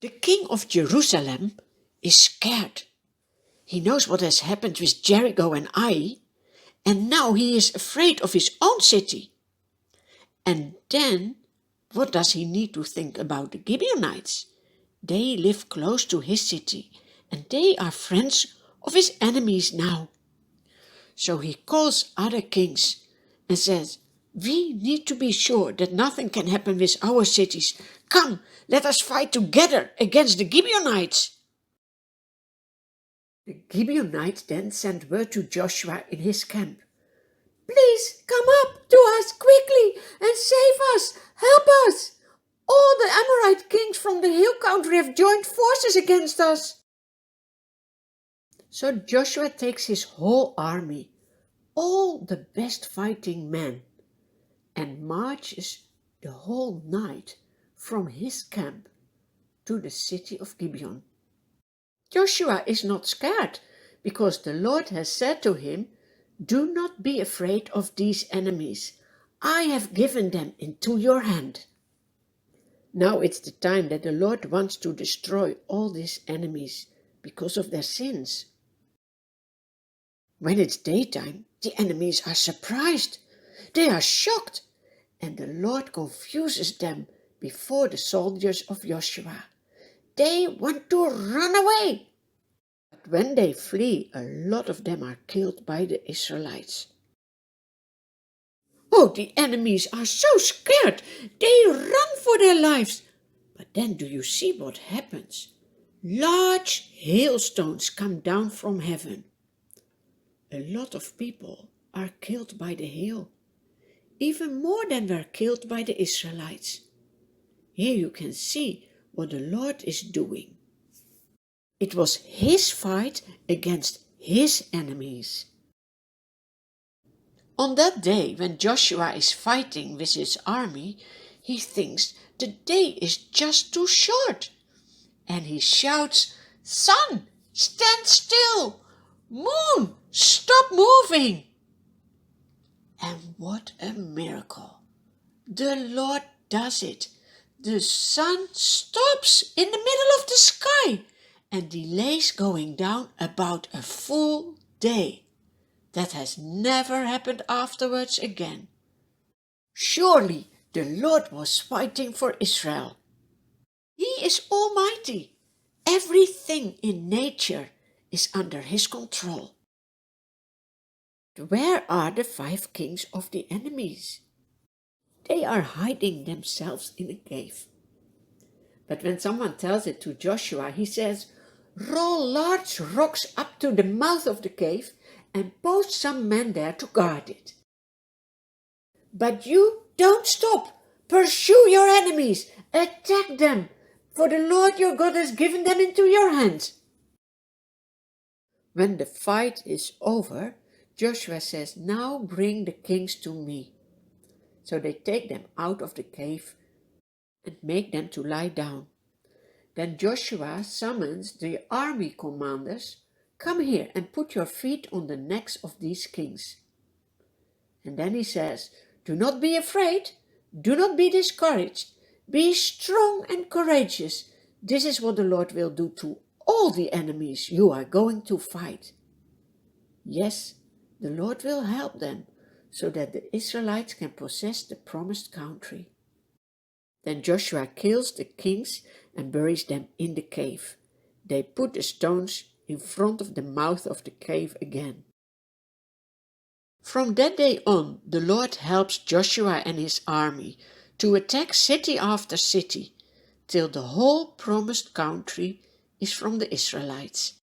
The king of Jerusalem is scared. He knows what has happened with Jericho and Ai, and now he is afraid of his own city. And then, what does he need to think about the Gibeonites? They live close to his city, and they are friends of his enemies now. So he calls other kings and says, "We need to be sure that nothing can happen with our cities. Come, let us fight together against the Gibeonites." The Gibeonites then sent word to Joshua in his camp. "Please come up to us quickly and save us. Help us. All the Amorite kings from the hill country have joined forces against us." So Joshua takes his whole army, all the best fighting men, and marches the whole night from his camp to the city of Gibeon. Joshua is not scared because the Lord has said to him, "Do not be afraid of these enemies. I have given them into your hand." Now it's the time that the Lord wants to destroy all these enemies because of their sins. When it's daytime, the enemies are surprised. They are shocked, and the Lord confuses them before the soldiers of Joshua. They want to run away. But when they flee, a lot of them are killed by the Israelites. Oh, the enemies are so scared. They run for their lives. But then do you see what happens? Large hailstones come down from heaven. A lot of people are killed by the hail, even more than were killed by the Israelites. Here you can see what the Lord is doing. It was his fight against his enemies. On that day, when Joshua is fighting with his army, he thinks the day is just too short. And he shouts, "Sun, stand still! Moon, stop moving!" And what a miracle! The Lord does it. The sun stops in the middle of the sky and delays going down about a full day. That has never happened afterwards again. Surely the Lord was fighting for Israel. He is almighty. Everything in nature is under his control. Where are the 5 kings of the enemies? They are hiding themselves in a cave. But when someone tells it to Joshua, he says, "Roll large rocks up to the mouth of the cave and post some men there to guard it. But you don't stop. Pursue your enemies. Attack them, for the Lord your God has given them into your hands." When the fight is over, Joshua says, "Now bring the kings to me." So they take them out of the cave and make them to lie down. Then Joshua summons the army commanders. "Come here and put your feet on the necks of these kings." And then he says, "Do not be afraid. Do not be discouraged. Be strong and courageous. This is what the Lord will do to all the enemies you are going to fight." Yes, the Lord will help them so that the Israelites can possess the promised country. Then Joshua kills the kings and buries them in the cave. They put the stones in front of the mouth of the cave again. From that day on, the Lord helps Joshua and his army to attack city after city, till the whole promised country is from the Israelites.